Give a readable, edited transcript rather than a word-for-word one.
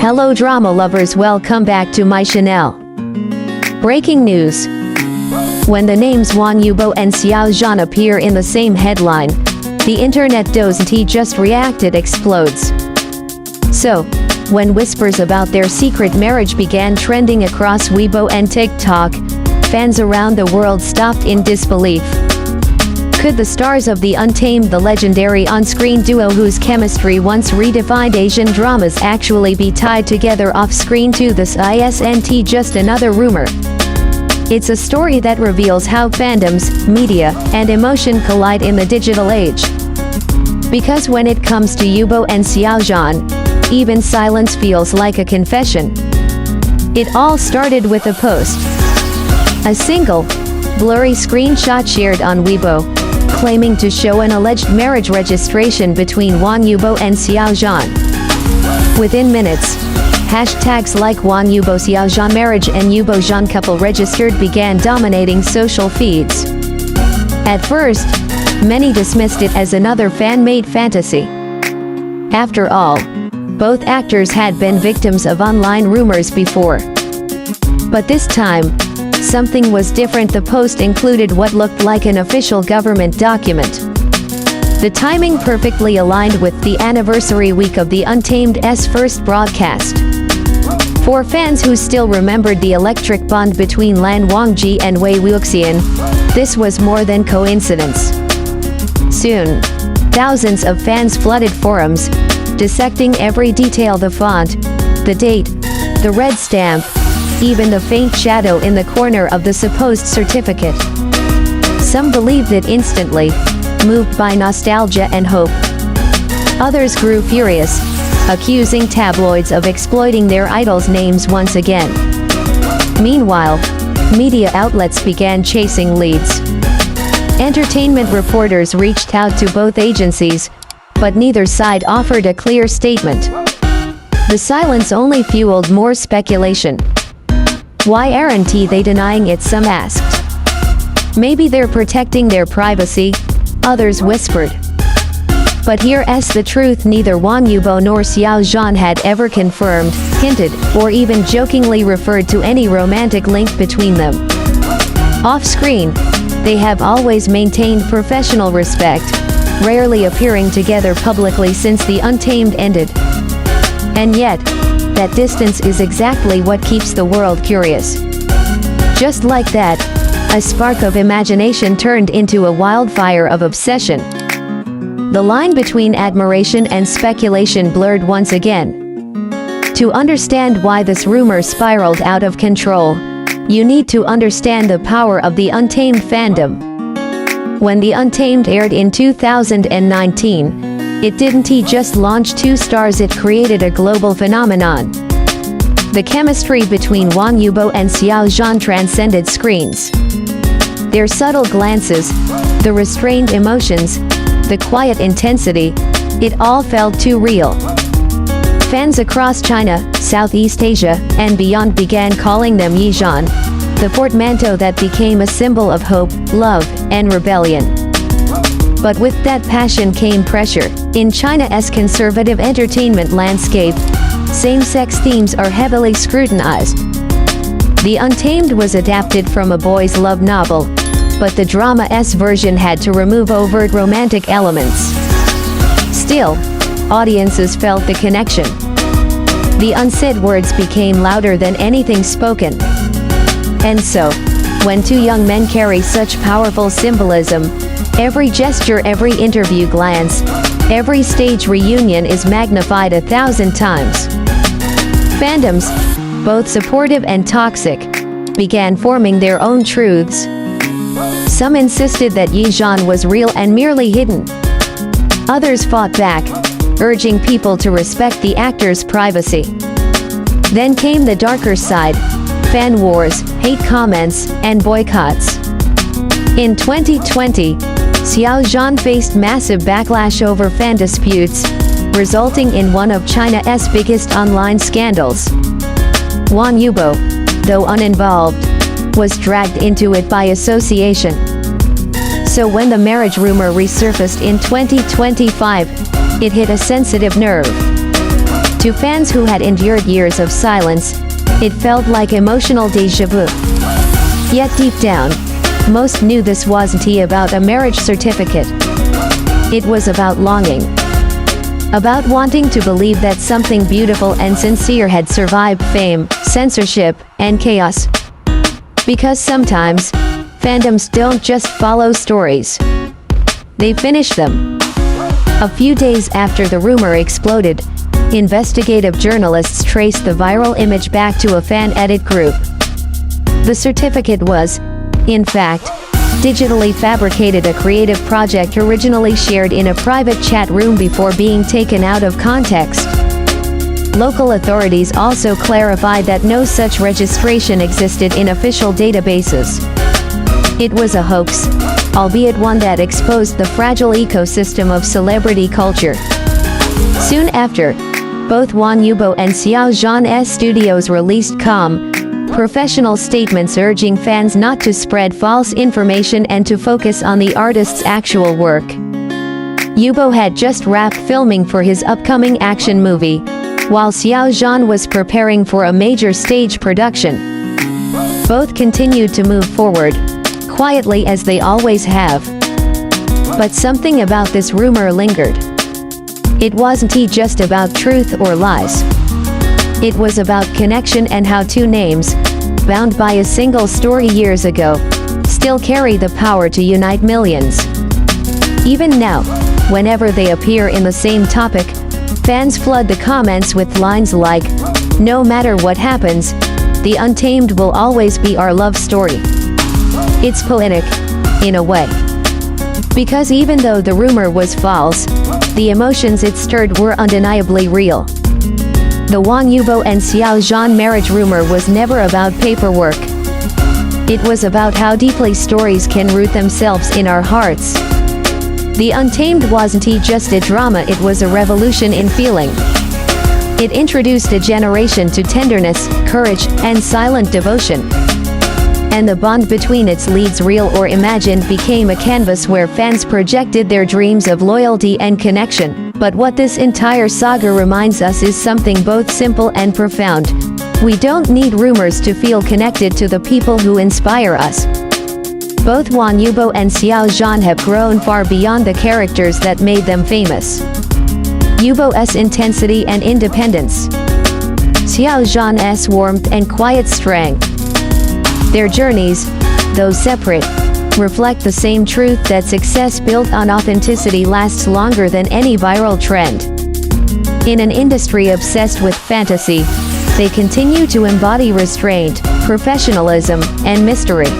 Hello drama lovers, welcome back to my channel. Breaking news. When the names Wang Yibo and Xiao Zhan appear in the same headline, the internet doesn't just reacted explodes. So, when whispers about their secret marriage began trending across Weibo and TikTok, fans around the world stopped in disbelief. Could the stars of the Untamed, the legendary on-screen duo whose chemistry once redefined Asian dramas, actually be tied together off-screen too? This isn't just another rumor. It's a story that reveals how fandoms, media, and emotion collide in the digital age. Because when it comes to Yibo and Xiao Zhan, even silence feels like a confession. It all started with a post. A single, blurry screenshot shared on Weibo, claiming to show an alleged marriage registration between Wang Yibo and Xiao Zhan. Within minutes, hashtags like Wang Yibo Xiao Zhan marriage and Yibo Zhan couple registered began dominating social feeds. At first, many dismissed it as another fan-made fantasy. After all, both actors had been victims of online rumors before. But this time, something was different. The post included what looked like an official government document. The timing perfectly aligned with the anniversary week of the Untamed's first broadcast. For fans who still remembered the electric bond between Lan Wangji and Wei Wuxian, this was more than coincidence. Soon, thousands of fans flooded forums, dissecting every detail: the font, the date, the red stamp, even the faint shadow in the corner of the supposed certificate. Some believed it instantly, moved by nostalgia and hope. Others grew furious, accusing tabloids of exploiting their idols' names once again. Meanwhile, media outlets began chasing leads. Entertainment reporters reached out to both agencies, but neither side offered a clear statement. The silence only fueled more speculation. Why aren't they denying it? Some asked. Maybe they're protecting their privacy, others whispered. But here's the truth: neither Wang Yibo nor Xiao Zhan had ever confirmed, hinted, or even jokingly referred to any romantic link between them. Off-screen, they have always maintained professional respect, rarely appearing together publicly since the Untamed ended. And yet, that distance is exactly what keeps the world curious. Just like that, a spark of imagination turned into a wildfire of obsession. The line between admiration and speculation blurred once again. To understand why this rumor spiraled out of control, you need to understand the power of the Untamed fandom. When the Untamed aired in 2019, it didn't just launch two stars, it created a global phenomenon. The chemistry between Wang Yibo and Xiao Zhan transcended screens. Their subtle glances, the restrained emotions, the quiet intensity, it all felt too real. Fans across China, Southeast Asia, and beyond began calling them Yizhan, the portmanteau that became a symbol of hope, love, and rebellion. But with that passion came pressure. In China's conservative entertainment landscape, same-sex themes are heavily scrutinized. The Untamed was adapted from a boys' love novel, but the drama's version had to remove overt romantic elements. Still, audiences felt the connection. The unsaid words became louder than anything spoken. And so, when two young men carry such powerful symbolism, every gesture, every interview glance, every stage reunion is magnified 1,000 times. Fandoms, both supportive and toxic, began forming their own truths. Some insisted that Yizhan was real and merely hidden. Others fought back, urging people to respect the actor's privacy. Then came the darker side: fan wars, hate comments, and boycotts. In 2020, Xiao Zhan faced massive backlash over fan disputes, resulting in one of China's biggest online scandals. Wang Yibo, though uninvolved, was dragged into it by association. So when the marriage rumor resurfaced in 2025, it hit a sensitive nerve. To fans who had endured years of silence, it felt like emotional déjà vu. Yet deep down, most knew this wasn't about a marriage certificate. It was about longing. About wanting to believe that something beautiful and sincere had survived fame, censorship, and chaos. Because sometimes, fandoms don't just follow stories. They finish them. A few days after the rumor exploded, investigative journalists traced the viral image back to a fan edit group. The certificate was, in fact, digitally fabricated, a creative project originally shared in a private chat room before being taken out of context. Local authorities also clarified that no such registration existed in official databases. It was a hoax, albeit one that exposed the fragile ecosystem of celebrity culture. Soon after, both Wang Yibo and Xiao Zhan's studios released calm, professional statements urging fans not to spread false information and to focus on the artist's actual work. Yibo had just wrapped filming for his upcoming action movie, while Xiao Zhan was preparing for a major stage production. Both continued to move forward, quietly as they always have. But something about this rumor lingered. It wasn't just about truth or lies. It was about connection and how two names, bound by a single story years ago, still carry the power to unite millions. Even now, whenever they appear in the same topic, fans flood the comments with lines like, "No matter what happens, the Untamed will always be our love story." It's poetic, in a way. Because even though the rumor was false, the emotions it stirred were undeniably real. The Wang Yibo and Xiao Zhan marriage rumor was never about paperwork. It was about how deeply stories can root themselves in our hearts. The Untamed wasn't just a drama, it was a revolution in feeling. It introduced a generation to tenderness, courage, and silent devotion. And the bond between its leads, real or imagined, became a canvas where fans projected their dreams of loyalty and connection. But what this entire saga reminds us is something both simple and profound. We don't need rumors to feel connected to the people who inspire us. Both Wang Yibo and Xiao Zhan have grown far beyond the characters that made them famous. Yibo's intensity and independence. Xiao Zhan's warmth and quiet strength. Their journeys, though separate, reflect the same truth that success built on authenticity lasts longer than any viral trend. In an industry obsessed with fantasy, they continue to embody restraint, professionalism, and mystery.